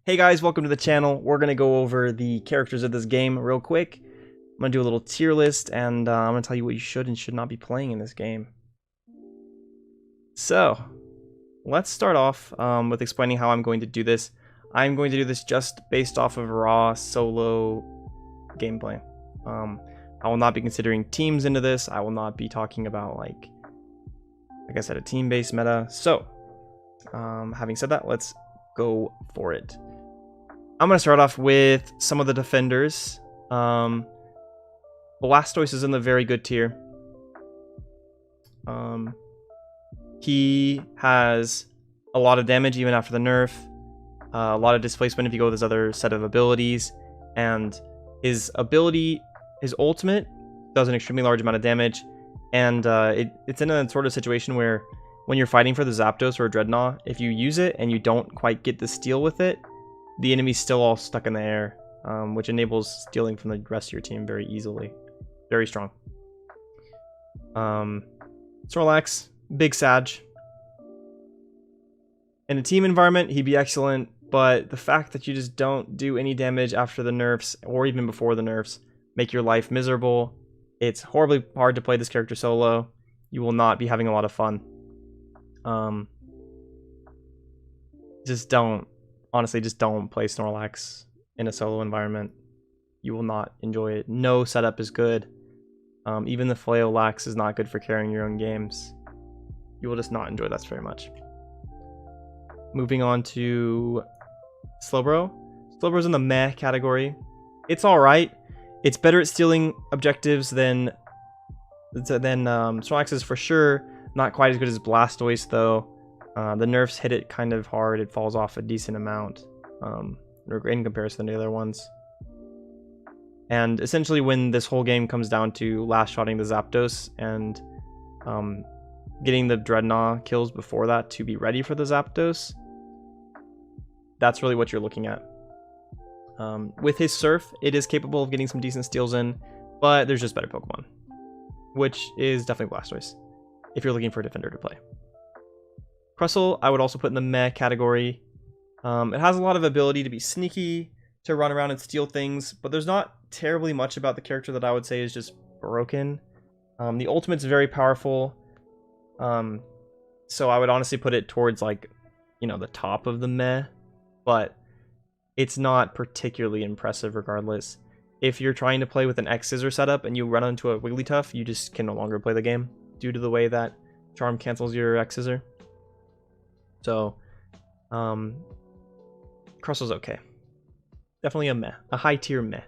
Hey guys, welcome to the channel. We're going to go over the characters of this game real quick. I'm going to do a little tier list, and I'm going to tell you what you should and should not be playing in this game. So, let's start off with explaining how I'm going to do this. I'm going to do this just based off of raw solo gameplay. I will not be considering teams into this. I will not be talking about, like I said, a team-based meta. So, having said that, let's go for it. I'm going to start off with some of the defenders. Blastoise is in the very good tier. He has a lot of damage even after the nerf, a lot of displacement if you go with his other set of abilities, and his ultimate does an extremely large amount of damage, and it's in a sort of situation where when you're fighting for the Zapdos or a Dreadnought, if you use it and you don't quite get the steal with it, the enemy's still all stuck in the air, which enables stealing from the rest of your team very easily. Very strong. Snorlax, big Sag. In a team environment, he'd be excellent, but the fact that you just don't do any damage after the nerfs, or even before the nerfs, make your life miserable. It's horribly hard to play this character solo. You will not be having a lot of fun. Honestly, just don't play Snorlax in a solo environment. You will not enjoy it. No setup is good. Even the Flail-Lax is not good for carrying your own games. You will just not enjoy that very much. Moving on to Slowbro. Slowbro's in the meh category. It's alright. It's better at stealing objectives than Snorlax is for sure. Not quite as good as Blastoise though. The nerfs hit it kind of hard. It falls off a decent amount in comparison to the other ones. And essentially when this whole game comes down to last-shotting the Zapdos and getting the Dreadnought kills before that to be ready for the Zapdos, that's really what you're looking at. With his Surf, it is capable of getting some decent steals in, but there's just better Pokemon, which is definitely Blastoise, if you're looking for a defender to play. Crustle, I would also put in the meh category. It has a lot of ability to be sneaky, to run around and steal things, but there's not terribly much about the character that I would say is just broken. The ultimate's very powerful, so I would honestly put it towards, like, the top of the meh, but it's not particularly impressive regardless. If you're trying to play with an X-Scissor setup and you run into a Wigglytuff, you just can no longer play the game due to the way that Charm cancels your X-Scissor. So, Crustle's okay. Definitely a meh. A high tier meh.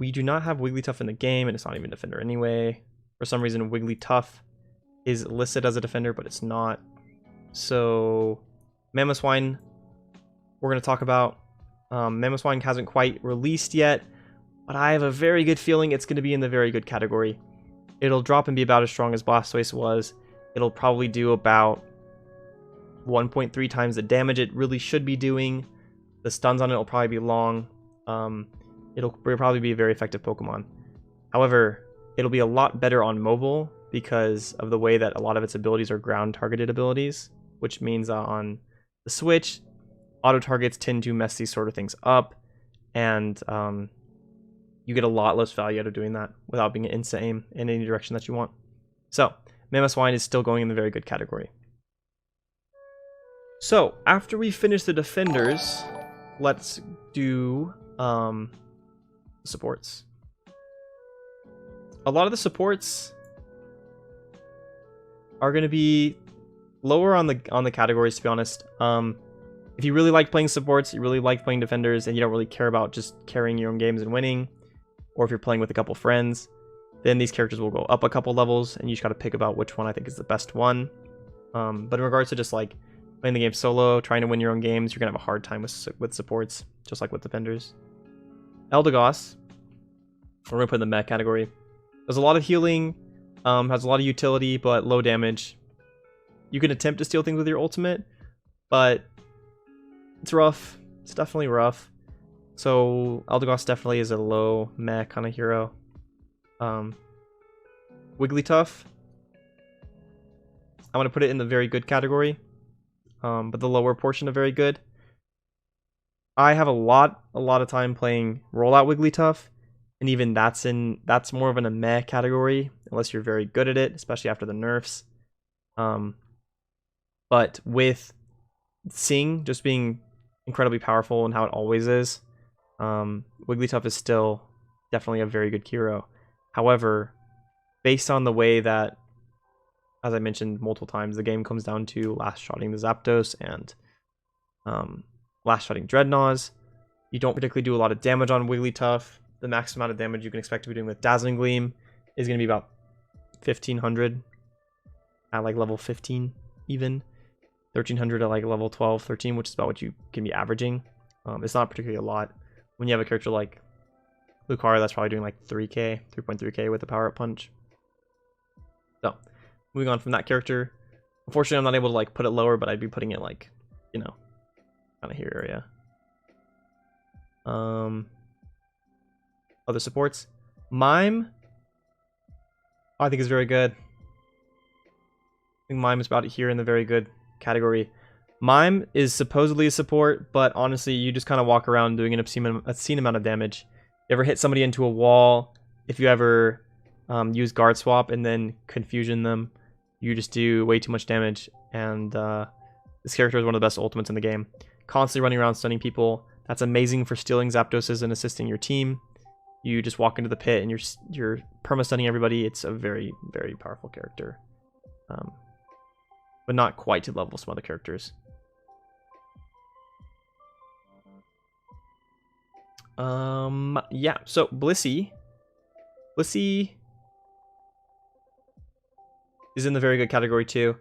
We do not have Wigglytuff in the game, and it's not even a defender anyway. For some reason, Wigglytuff is listed as a defender, but it's not. So, Mamoswine, we're going to talk about. Mamoswine hasn't quite released yet, but I have a very good feeling it's going to be in the very good category. It'll drop and be about as strong as Blastoise was. It'll probably do about 1.3 times the damage it really should be doing. The stuns on it will probably be long. It'll probably be a very effective Pokemon. However, it'll be a lot better on mobile because of the way that a lot of its abilities are ground targeted abilities, which means on the Switch, auto targets tend to mess these sort of things up, and you get a lot less value out of doing that without being instant aim in any direction that you want. So, Mamoswine is still going in the very good category. So, after we finish the defenders, let's do supports. A lot of the supports are going to be lower on the categories, to be honest. If you really like playing supports, you really like playing defenders, and you don't really care about just carrying your own games and winning, or if you're playing with a couple friends, then these characters will go up a couple levels, and you just got to pick about which one I think is the best one. But in regards to just like playing the game solo, trying to win your own games, you're going to have a hard time with supports, just like with defenders. Eldegoss, we're going to put in the mech category. There's a lot of healing, has a lot of utility, but low damage. You can attempt to steal things with your ultimate, but it's rough. It's definitely rough. So Eldegoss definitely is a low meh kind of hero. Wigglytuff, I want to put it in the very good category. But the lower portion of very good. I have a lot of time playing Rollout Wigglytuff, and even that's more of an a meh category unless you're very good at it, especially after the nerfs. But with Sing just being incredibly powerful and how it always is, Wigglytuff is still definitely a very good hero. However, based on the way that, as I mentioned multiple times, the game comes down to last-shotting the Zapdos and last-shotting Dreadnoughts, you don't particularly do a lot of damage on Wigglytuff. The max amount of damage you can expect to be doing with Dazzling Gleam is going to be about 1500 at like level 15 even. 1300 at like level 12, 13, which is about what you can be averaging. It's not particularly a lot. When you have a character like Lucario, that's probably doing like 3k, 3.3k with a power-up punch. So, moving on from that character. Unfortunately, I'm not able to like put it lower, but I'd be putting it like, you know, kind of here area. Other supports. Mime, I think is very good. I think Mime is about here in the very good category. Mime is supposedly a support, but honestly, you just kind of walk around doing an obscene amount of damage. You ever hit somebody into a wall, if you ever use guard swap and then confusion them, you just do way too much damage. And this character is one of the best ultimates in the game. Constantly running around stunning people. That's amazing for stealing Zapdoses and assisting your team. You just walk into the pit and you're perma-stunning everybody. It's a very, very powerful character. But not quite to the level of some other characters. Yeah, so Blissey is in the very good category too.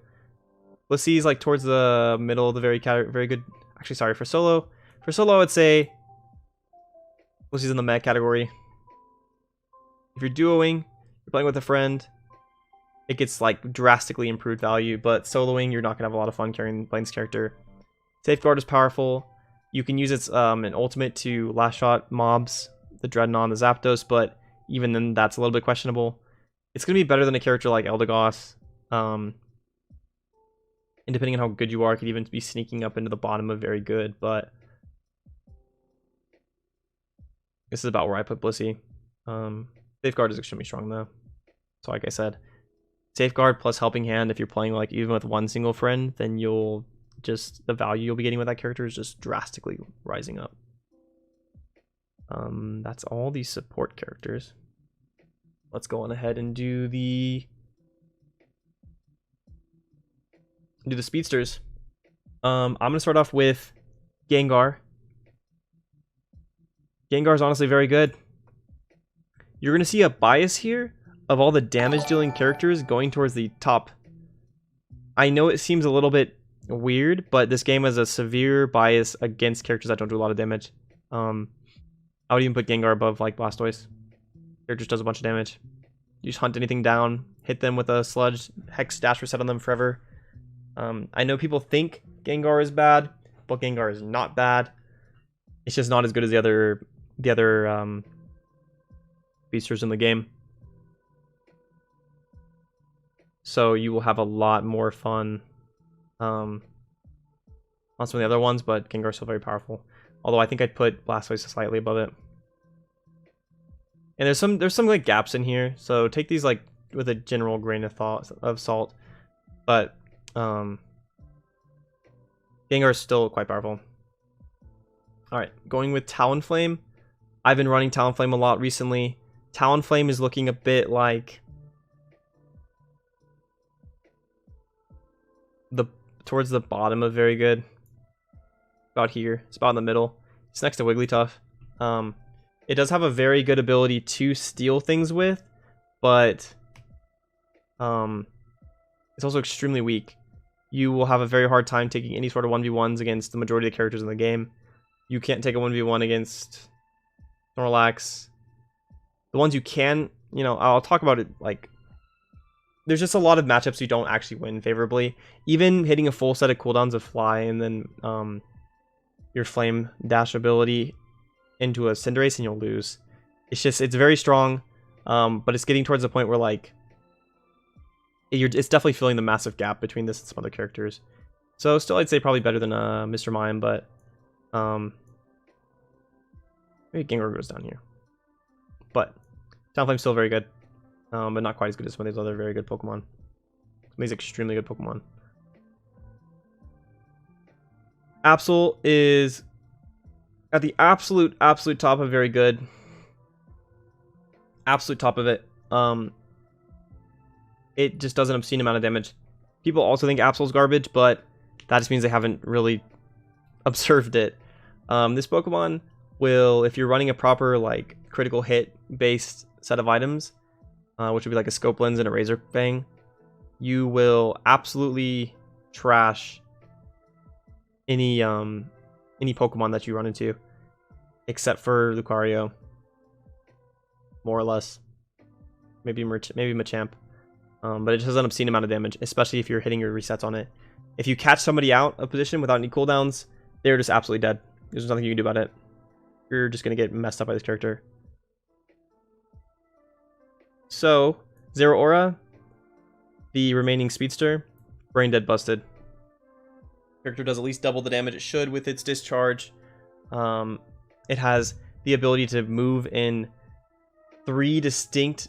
Blissey is like towards the middle of the very good. Actually, sorry, for solo, I would say Blissey's in the meh category. If you're duoing, you're playing with a friend, it gets like drastically improved value, but soloing, you're not gonna have a lot of fun playing this character. Safeguard is powerful. You can use its an ultimate to last shot mobs, the Dreadnought and the Zapdos, but even then that's a little bit questionable. It's gonna be better than a character like Eldegoss. And depending on how good you are, it could even be sneaking up into the bottom of very good, but this is about where I put Blissey. Safeguard is extremely strong though. So like I said, Safeguard plus Helping Hand, if you're playing like even with one single friend, then you'll just, the value you'll be getting with that character is just drastically rising up. That's all these support characters. Let's go on ahead and do the speedsters. I'm gonna start off with Gengar. Gengar is honestly very good. You're gonna see a bias here of all the damage dealing characters going towards the top. I know it seems a little bit weird, but this game has a severe bias against characters that don't do a lot of damage. I would even put Gengar above like Blastoise. Character just does a bunch of damage. You just hunt anything down, hit them with a sludge, hex dash reset on them forever. I know people think Gengar is bad, but Gengar is not bad. It's just not as good as the other speedsters in the game. So you will have a lot more fun on some of the other ones, but Gengar is still very powerful. Although I think I'd put Blastoise slightly above it. And there's some like gaps in here, so take these like with a general grain of salt. But Gengar is still quite powerful. Alright, going with Talonflame. I've been running Talonflame a lot recently. Talonflame is looking a bit like towards the bottom of very good. About here. It's about in the middle. It's next to Wigglytuff. It does have a very good ability to steal things with, but it's also extremely weak. You will have a very hard time taking any sort of 1v1s against the majority of the characters in the game. You can't take a 1v1 against Snorlax. The ones you can, you know, I'll talk about it, like, there's just a lot of matchups you don't actually win favorably. Even hitting a full set of cooldowns of Fly and then your Flame Dash ability into a Cinderace and you'll lose. It's very strong, but it's getting towards the point where, like, it's definitely filling the massive gap between this and some other characters. So still I'd say probably better than Mr. Mime, but Maybe Gengar goes down here. But Talonflame's still very good. But not quite as good as some of these other very good Pokemon. Some of these extremely good Pokemon. Absol is at the absolute top of very good. Absolute top of it. It just does an obscene amount of damage. People also think Absol's garbage, but that just means they haven't really observed it. This Pokemon will, if you're running a proper like critical hit based set of items, which would be like a scope lens and a razor fang, you will absolutely trash any Pokemon that you run into, except for Lucario, more or less. Maybe Machamp. But it just has an obscene amount of damage, especially if you're hitting your resets on it. If you catch somebody out of position without any cooldowns, they're just absolutely dead. There's nothing you can do about it. You're just going to get messed up by this character. So, Zero Aura, the remaining Speedster, Brain Dead busted. Character does at least double the damage it should with its discharge. It has the ability to move in three distinct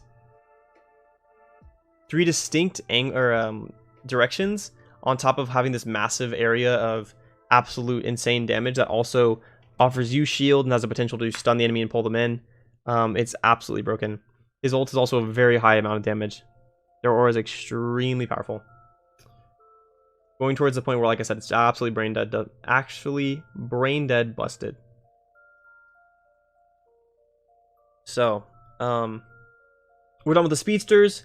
directions, on top of having this massive area of absolute insane damage that also offers you shield and has the potential to stun the enemy and pull them in. It's absolutely broken. His ult is also a very high amount of damage. Their aura is extremely powerful. Going towards the point where, like I said, it's absolutely brain dead. Actually, brain dead busted. So, we're done with the Speedsters.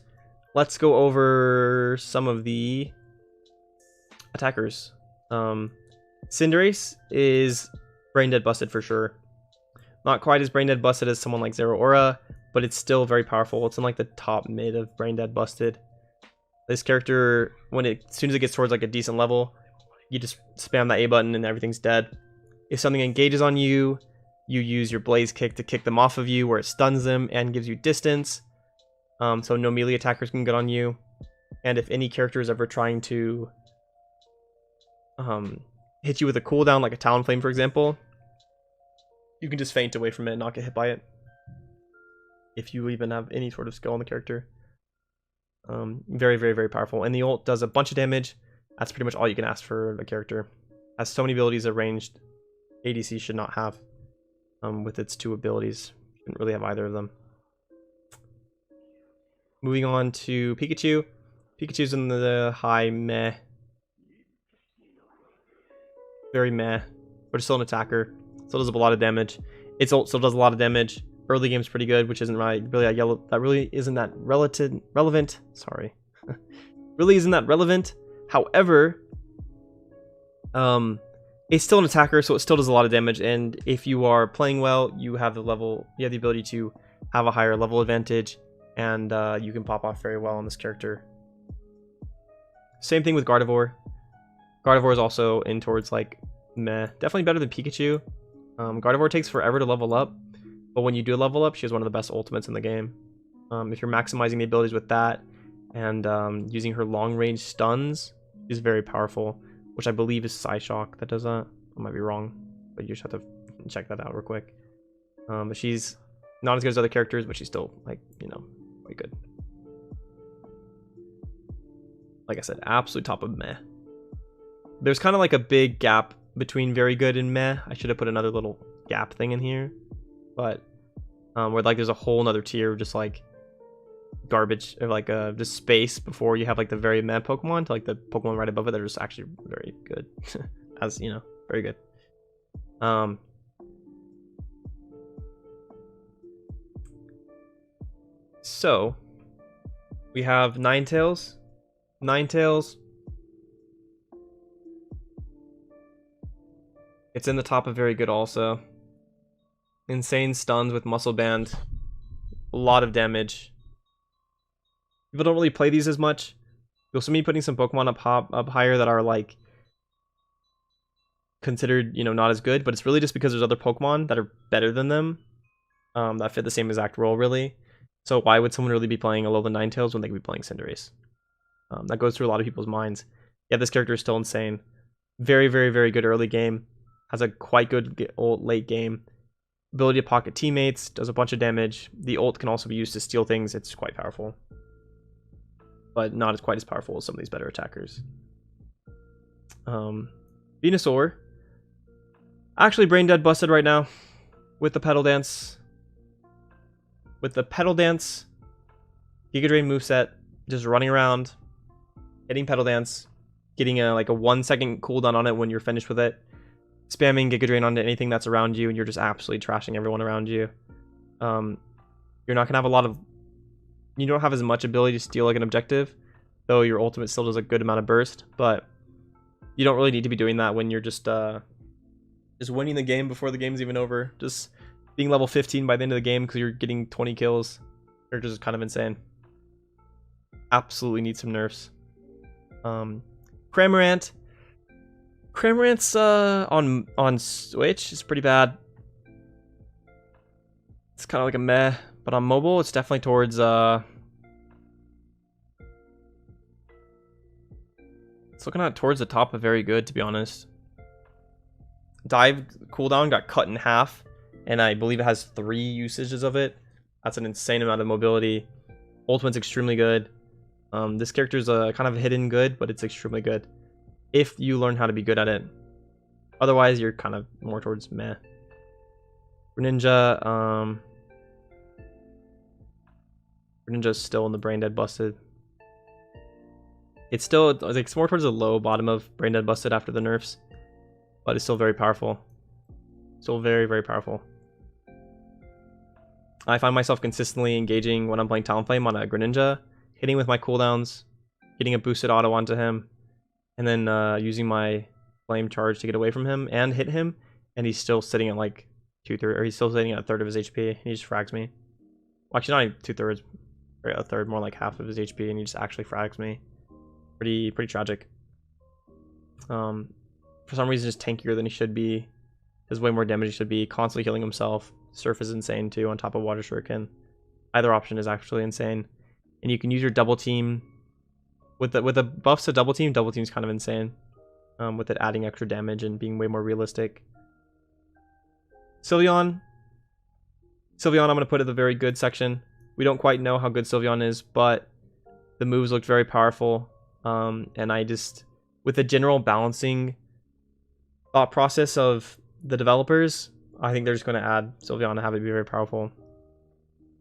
Let's go over some of the attackers. Cinderace is brain dead busted for sure. Not quite as brain dead busted as someone like Zero Aura, but it's still very powerful. It's in like the top mid of brain dead busted. This character, as soon as it gets towards like a decent level, you just spam that A button and everything's dead. If something engages on you, you use your Blaze Kick to kick them off of you, where it stuns them and gives you distance. So no melee attackers can get on you. And if any character is ever trying to hit you with a cooldown, like a Talonflame for example, you can just feint away from it and not get hit by it. If you even have any sort of skill on the character. Very, very, very powerful. And the ult does a bunch of damage. That's pretty much all you can ask for the character. Has so many abilities that ranged ADC should not have. With its two abilities. Shouldn't really have either of them. Moving on to Pikachu. Pikachu's in the high meh. Very meh. But it's still an attacker. Still does a lot of damage. Its ult still does a lot of damage. Early game's pretty good, which isn't really isn't that relevant. Sorry. Really isn't that relevant. However, it's still an attacker, so it still does a lot of damage, and if you are playing well, you have the ability to have a higher level advantage, and you can pop off very well on this character. Same thing with Gardevoir. Gardevoir is also in towards like meh. Definitely better than Pikachu. Gardevoir takes forever to level up, but when you do level up, she has one of the best ultimates in the game. If you're maximizing the abilities with that, and using her long range stuns, is very powerful. Which I believe is Psyshock that does that. I might be wrong, but you just have to check that out real quick. But she's not as good as other characters, but she's still, like, you know, quite good. Like I said, absolute top of meh. There's kind of like a big gap between very good and meh. I should have put another little gap thing in here. But, where like there's a whole nother tier of just like garbage, or like just space before you have like the very meh Pokemon to like the Pokemon right above it that are just actually very good. As you know, very good. So we have Ninetales. It's in the top of very good also. Insane stuns with Muscle Band. A lot of damage. People don't really play these as much. You'll see me putting some Pokemon up higher that are like considered, you know, not as good, but it's really just because there's other Pokemon that are better than them, that fit the same exact role really. So why would someone really be playing a Alolan Ninetales when they could be playing Cinderace? That goes through a lot of people's minds. Yeah, this character is still insane. Very, very, very good early game. Has a quite good late game. ability to pocket teammates, does a bunch of damage. The ult can also be used to steal things. It's quite powerful, but not as quite as powerful as some of these better attackers. Venusaur, actually brain dead busted right now with the pedal dance. With the pedal dance, Giga Drain moveset, just running around, hitting pedal dance, getting a like a 1 second cooldown on it when you're finished with it, spamming Giga Drain onto anything that's around you, and you're just absolutely trashing everyone around you. You're not gonna have a lot of, you don't have as much ability to steal like an objective, though your ultimate still does a good amount of burst, but you don't really need to be doing that when you're just winning the game before the game's even over. Just being level 15 by the end of the game because you're getting 20 kills. They're just kind of insane. Absolutely need some nerfs. Cramorant. Cramorant's on Switch is pretty bad. It's kind of like a meh, but on mobile it's definitely towards it's looking at towards the top of very good, to be honest. Dive cooldown got cut in half, and I believe it has 3 usages of it. That's an insane amount of mobility. Ultimate's extremely good. This character's kind of hidden good, but it's extremely good if you learn how to be good at it. Otherwise, you're kind of more towards meh. Greninja, Greninja's still in the brain dead busted. It's still like it's more towards the low bottom of brain dead busted after the nerfs, but it's still very powerful. Still very, very powerful. I find myself consistently engaging when I'm playing Talonflame on a Greninja, hitting with my cooldowns, getting a boosted auto onto him, and then using my flame charge to get away from him and hit him, and he's still sitting at like 2/3, or he's still sitting at a third of his HP, and he just frags me. Well, actually, not even 2/3, or a third, more like half of his HP, and he just actually frags me. Pretty tragic. For some reason, just tankier than he should be. Does way more damage he should be. Constantly healing himself. Surf is insane too, on top of Water Shuriken. Either option is actually insane. And you can use your double team with the buffs to double team's kind of insane. With it adding extra damage and being way more realistic. Sileon, I'm going to put at the very good section. We don't quite know how good Sylveon is, but the moves looked very powerful. And I just, with the general balancing thought process of the developers, I think they're just going to add Sylveon to have it be very powerful.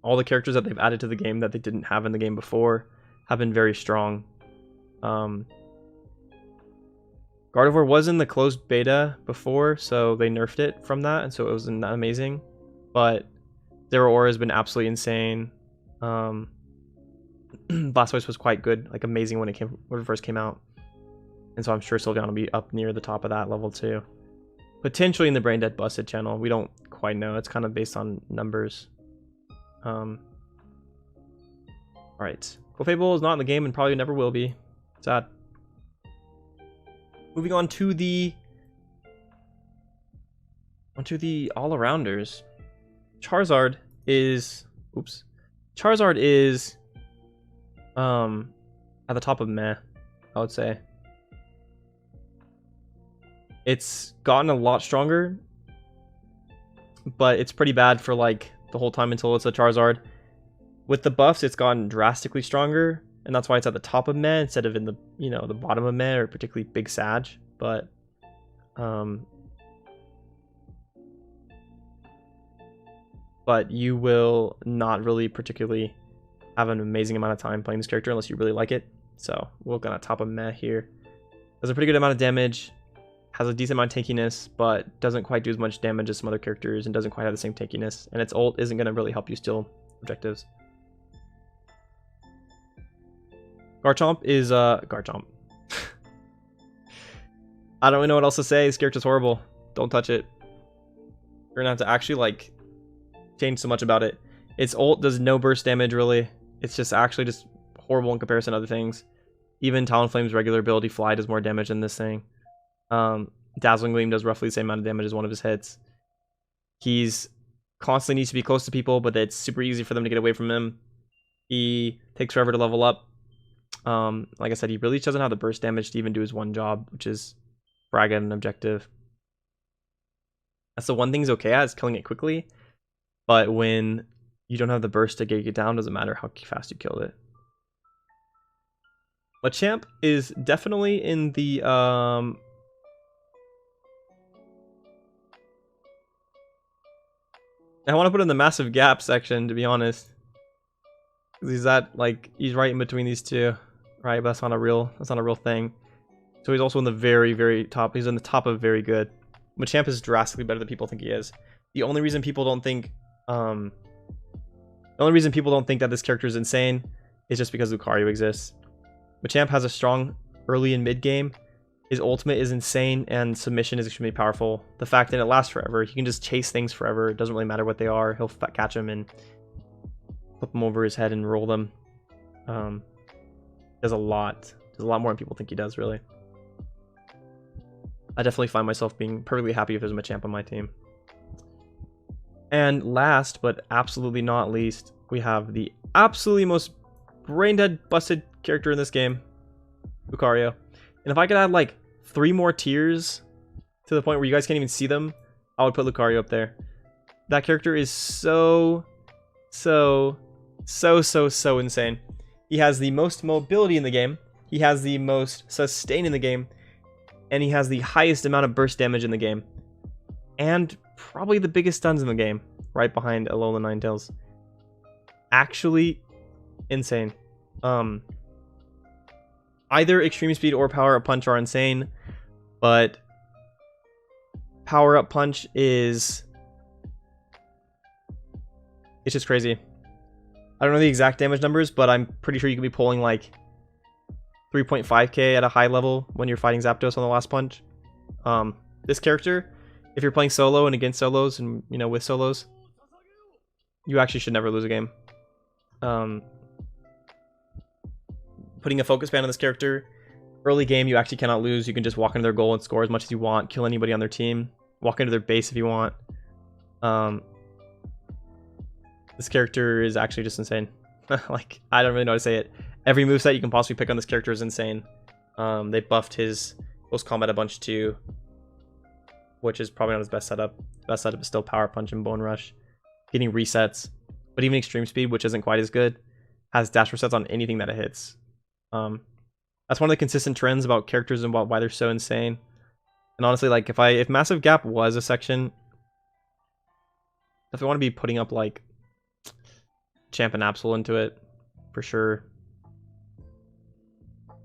All the characters that they've added to the game that they didn't have in the game before have been very strong. Gardevoir was in the closed beta before, so they nerfed it from that, and so it was not amazing. But Zero Aura has been absolutely insane. Blastoise was quite good, like amazing when it first came out, and so I'm sure Sylveon will be up near the top of that level too. Potentially in the Brain Dead Busted channel, we don't quite know. It's kind of based on numbers. All right, Clefable is not in the game and probably never will be. Sad. Moving on to the all-arounders. Charizard is at the top of meh, I would say. It's gotten a lot stronger, but it's pretty bad for like the whole time until it's a Charizard. With the buffs, it's gotten drastically stronger, and that's why it's at the top of meh instead of in the, you know, the bottom of meh or particularly big Sag. But you will not really particularly have an amazing amount of time playing this character unless you really like it. So we're looking at top of meh here. Does a pretty good amount of damage, has a decent amount of tankiness, but doesn't quite do as much damage as some other characters and doesn't quite have the same tankiness. And its ult isn't going to really help you steal objectives. Garchomp is Garchomp. I don't really know what else to say. This character's horrible. Don't touch it. You're gonna have to actually like change so much about it. Its ult does no burst damage really. It's just actually just horrible in comparison to other things. Even Talonflame's regular ability Fly does more damage than this thing. Dazzling Gleam does roughly the same amount of damage as one of his hits. He's constantly needs to be close to people, but it's super easy for them to get away from him. He takes forever to level up. Like I said, he really doesn't have the burst damage to even do his one job, which is frag at an objective. That's the one thing he's okay at, is killing it quickly. But when you don't have the burst to get it down, doesn't matter how fast you killed it. Machamp is definitely in the I want to put in the massive gap section, to be honest. He's he's right in between these two, right? But that's not a real thing. So he's also in the very, very top. He's in the top of very good. Machamp is drastically better than people think he is. The only reason people don't think that this character is insane is just because Lucario exists. Machamp has a strong early and mid game. His ultimate is insane, and submission is extremely powerful. The fact that it lasts forever, he can just chase things forever. It doesn't really matter what they are. He'll catch them and flip them over his head and roll them. Does a lot more than people think he does, really. I definitely find myself being perfectly happy if there's a Machamp on my team. And last, but absolutely not least, we have the absolutely most brain-dead busted character in this game, Lucario. And if I could add like 3 more tiers to the point where you guys can't even see them, I would put Lucario up there. That character is so insane. He has the most mobility in the game. He has the most sustain in the game. And he has the highest amount of burst damage in the game. And probably the biggest stuns in the game, right behind Alola Ninetales. Actually insane. Either Extreme Speed or Power Up Punch are insane, but Power Up Punch is... it's just crazy. I don't know the exact damage numbers, but I'm pretty sure you could be pulling like 3.5k at a high level when you're fighting Zapdos on the last punch. This character, if you're playing solo and against solos and, you know, with solos, you actually should never lose a game. Putting a focus ban on this character, early game you actually cannot lose. You can just walk into their goal and score as much as you want, kill anybody on their team, walk into their base if you want. This character is actually just insane. Like, I don't really know how to say it. Every moveset you can possibly pick on this character is insane. They buffed his post-combat a bunch too, which is probably not his best setup. Best setup is still Power Punch and Bone Rush. Getting resets, but even Extreme Speed, which isn't quite as good, has dash resets on anything that it hits. That's one of the consistent trends about characters and why they're so insane. And honestly, like if Massive Gap was a section, if I want to be putting up like Champ and Absol into it, for sure.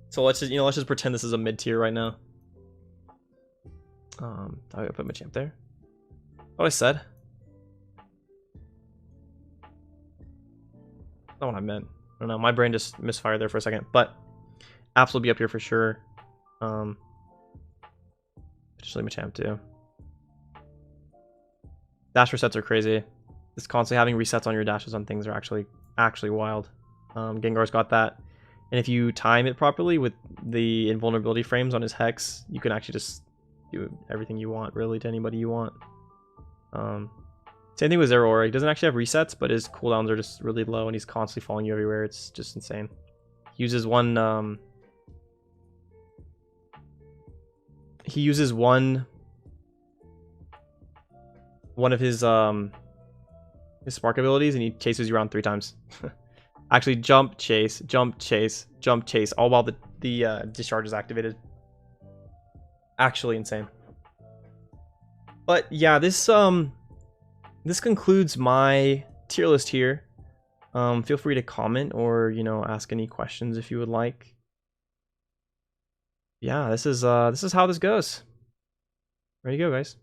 So let's just pretend this is a mid tier right now. I put my Champ there. What I said? Not what I meant. I don't know. My brain just misfired there for a second. But Absol will be up here for sure. Just leave my Champ too. Dash resets are crazy. Just constantly having resets on your dashes on things are actually wild. Gengar's got that. And if you time it properly with the invulnerability frames on his Hex, you can actually just do everything you want, really, to anybody you want. Same thing with Zeraora. He doesn't actually have resets, but his cooldowns are just really low, and he's constantly following you everywhere. It's just insane. He uses one... one of his spark abilities, and he chases you around 3 times. Actually, jump, chase, jump, chase, jump, chase, all while the discharge is activated. Actually insane. But yeah, this concludes my tier list here. Feel free to comment or, you know, ask any questions if you would like. Yeah, this is how this goes. There you go, guys.